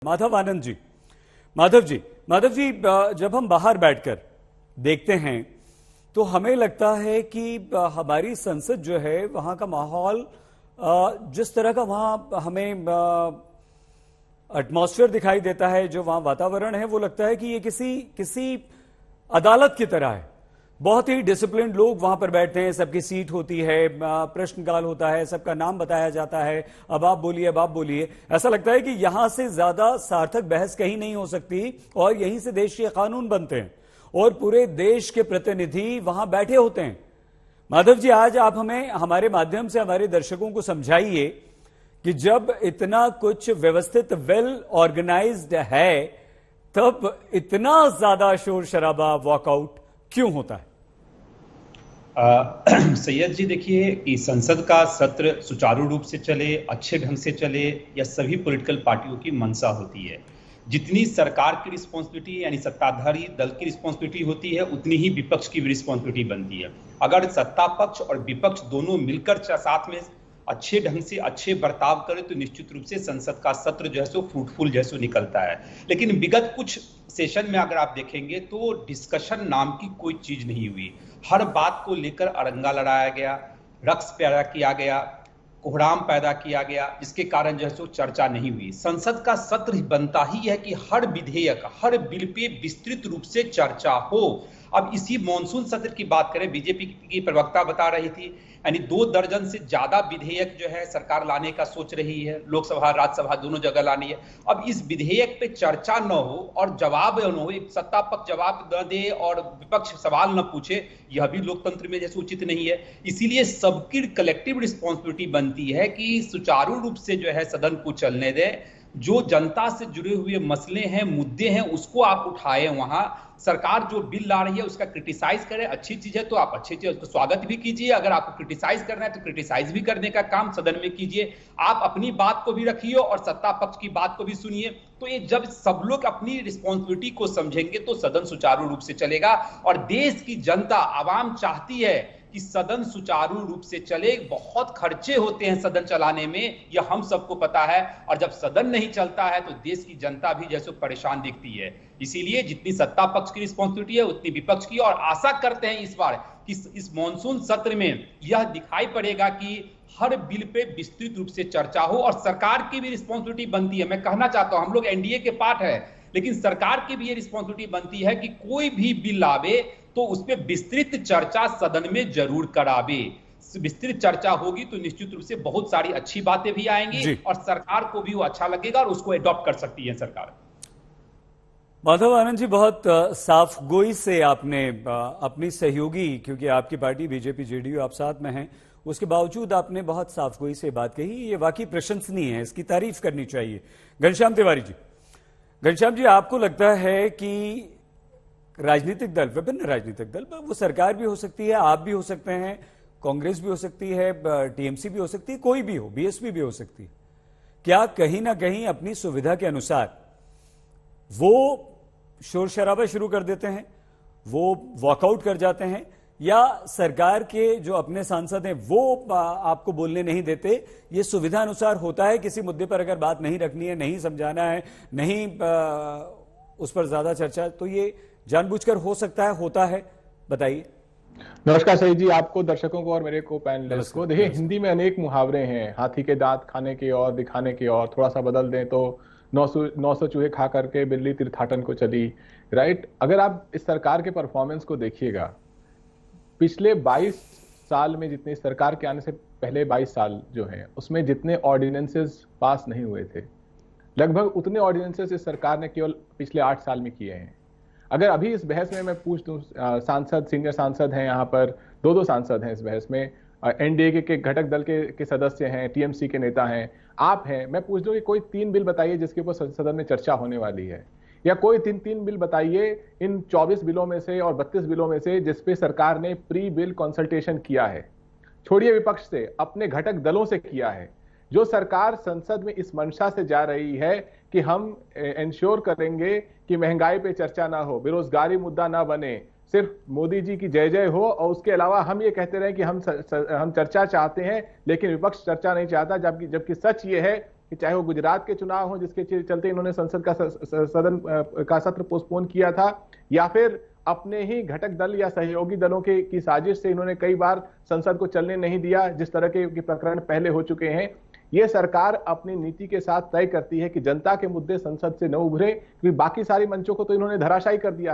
माधव आनंद जी, माधव जी, जब हम बाहर बैठकर देखते हैं तो हमें लगता है कि हमारी संसद जो है वहां का माहौल, जिस तरह का वहां हमें एटमॉस्फेयर दिखाई देता है, जो वहां वातावरण है, वो लगता है कि ये किसी अदालत की तरह है। बहुत ही डिसिप्लिन्ड लोग वहां पर बैठते हैं, सबकी सीट होती है, प्रश्नकाल होता है, सबका नाम बताया जाता है, अब आप बोलिए। ऐसा लगता है कि यहां से ज्यादा सार्थक बहस कहीं नहीं हो सकती और यहीं से देश के कानून बनते हैं और पूरे देश के प्रतिनिधि वहां बैठे होते हैं। माधव जी, आज आप हमें हमारे माध्यम से हमारे दर्शकों को समझाइए कि जब इतना कुछ व्यवस्थित, वेल ऑर्गेनाइज्ड है, तब इतना ज्यादा शोर शराबा, वॉकआउट क्यों होता है? सैयद जी, देखिए कि संसद का सत्र सुचारू रूप से चले, अच्छे ढंग से चले, या सभी पॉलिटिकल पार्टियों की मंशा होती है। जितनी सरकार की रिस्पॉन्सिबिलिटी यानी सत्ताधारी दल की रिस्पॉन्सिबिलिटी होती है, उतनी ही विपक्ष की भी रिस्पॉन्सिबिलिटी बनती है। अगर सत्ता पक्ष और विपक्ष दोनों मिलकर साथ में अच्छे ढंग से अच्छे बर्ताव करे तो निश्चित रूप से संसद का सत्र जो है सो फ्रूटफुल जैसो निकलता है। लेकिन विगत कुछ सेशन में अगर आप देखेंगे तो डिस्कशन नाम की कोई चीज नहीं हुई। हर बात को लेकर अरंगा लड़ाया गया, रक्स पैदा किया गया, कोहराम पैदा किया गया, जिसके कारण जो है सो चर्चा नहीं हुई। संसद का सत्र बनता ही है कि हर विधेयक, हर बिल पे विस्तृत रूप से चर्चा हो। अब इसी मॉनसून सत्र की बात करें, बीजेपी की प्रवक्ता बता रही थी, यानी 2 दर्जन से ज्यादा विधेयक जो है सरकार लाने का सोच रही है, लोकसभा राज्यसभा दोनों जगह लानी है। अब इस विधेयक पे चर्चा न हो और जवाब न हो, एक सत्ता पक्ष जवाब न दे और विपक्ष सवाल न पूछे, यह भी लोकतंत्र में जैसे उचित नहीं है। इसीलिए सबकी कलेक्टिव रिस्पॉन्सिबिलिटी बनती है कि सुचारू रूप से जो है सदन को चलने दें। जो जनता से जुड़े हुए मसले हैं, मुद्दे हैं, उसको आप उठाएं। वहां सरकार जो बिल ला रही है उसका क्रिटिसाइज करें, अच्छी चीज है तो आप अच्छी चीज उसको स्वागत भी कीजिए। अगर आपको क्रिटिसाइज करना है तो क्रिटिसाइज भी करने का काम सदन में कीजिए। आप अपनी बात को भी रखिए और सत्ता पक्ष की बात को भी सुनिए। तो ये जब सब लोग अपनी रिस्पॉन्सिबिलिटी को समझेंगे तो सदन सुचारू रूप से चलेगा। और देश की जनता, आवाम चाहती है कि सदन सुचारू रूप से चले। बहुत खर्चे होते हैं सदन चलाने में, यह हम सबको पता है। और जब सदन नहीं चलता है तो देश की जनता भी जैसे परेशान दिखती है। इसीलिए जितनी सत्ता पक्ष की रिस्पॉन्सिबिलिटी है उतनी विपक्ष की। और आशा करते हैं इस बार कि इस मॉनसून सत्र में यह दिखाई पड़ेगा कि हर बिल पे विस्तृत रूप से चर्चा हो। और सरकार की भी रिस्पॉन्सिबिलिटी बनती है, मैं कहना चाहता हूं, हम लोग एनडीए के पार्ट है, लेकिन सरकार की भी ये रिस्पॉन्सिबिलिटी बनती है कि कोई भी बिल आवे तो उस पर विस्तृत चर्चा सदन में जरूर करावे। विस्तृत चर्चा होगी तो निश्चित रूप से बहुत सारी अच्छी बातें भी आएंगी और सरकार को भी वो अच्छा लगेगा और उसको एडॉप्ट कर सकती है सरकार। माधव आनंद जी, बहुत साफ गोई से आपने अपनी सहयोगी, क्योंकि आपकी पार्टी बीजेपी जेडीयू आप साथ में हैं, उसके बावजूद आपने बहुत साफ गोई से बात कही। ये वाकई प्रशंसनीय है, इसकी तारीफ करनी चाहिए। घनश्याम तिवारी जी, घनश्याम जी, आपको लगता है कि राजनीतिक दल, विभिन्न राजनीतिक दल, वो सरकार भी हो सकती है, आप भी हो सकते हैं, कांग्रेस भी हो सकती है, टीएमसी भी हो सकती है, कोई भी हो, बीएसपी भी हो सकती है, क्या कहीं ना कहीं अपनी सुविधा के अनुसार वो शोर शराबा शुरू कर देते हैं, वो वॉकआउट कर जाते हैं, या सरकार के जो अपने सांसद हैं वो आपको बोलने नहीं देते? ये सुविधा अनुसार होता है। किसी मुद्दे पर अगर बात नहीं रखनी है, नहीं समझाना है, नहीं उस पर ज्यादा चर्चा, तो ये जानबूझकर हो सकता है, होता है? बताइए। नमस्कार सही जी, आपको, दर्शकों को और मेरे को पैनलिस्ट को। देखिए, हिंदी में अनेक मुहावरे हैं, हाथी के दांत खाने की और दिखाने की और, थोड़ा सा बदल दें तो 900 चूहे खा करके बिल्ली तीर्थाटन को चली। राइट। अगर आप इस सरकार के परफॉर्मेंस को देखिएगा, पिछले 22 साल में, जितनी सरकार के आने से पहले 22 साल जो हैं, उसमें जितने ऑर्डिनेंसेस पास नहीं हुए थे, लगभग उतने ऑर्डिनेंसेस इस सरकार ने केवल पिछले 8 साल में किए हैं। अगर अभी इस बहस में मैं पूछ दूं, सांसद, सीनियर सांसद हैं यहाँ पर, 2 सांसद हैं इस बहस में, एनडीए के घटक दल के सदस्य हैं, टीएमसी के नेता हैं, आप हैं, मैं पूछ दूं कि कोई 3 बिल बताइए जिसके ऊपर सदन में चर्चा होने वाली है, या कोई 3 बिल बताइए इन 24 बिलों में से और 32 बिलों में से जिसपे सरकार ने प्री बिल कंसल्टेशन किया है, छोड़िए विपक्ष से, अपने घटक दलों से किया है। जो सरकार संसद में इस मंशा से जा रही है कि हम इंश्योर करेंगे कि महंगाई पे चर्चा ना हो, बेरोजगारी मुद्दा ना बने, सिर्फ मोदी जी की जय जय हो, और उसके अलावा हम ये कहते रहे कि हम चर्चा चाहते हैं लेकिन विपक्ष चर्चा नहीं चाहता, जबकि सच ये है कि चाहे वो गुजरात के चुनाव हो जिसके चलते इन्होंने संसद का सदन का सत्र पोस्टपोन किया था, या फिर अपने ही घटक दल या सहयोगी दलों की साजिश से इन्होंने कई बार संसद को चलने नहीं दिया, जिस तरह के प्रकरण पहले हो चुके हैं। ये सरकार अपनी नीति के साथ तय करती है कि जनता के मुद्दे संसद से न उभरे, क्योंकि बाकी सारे मंचों को तो इन्होंने धराशायी कर दिया है।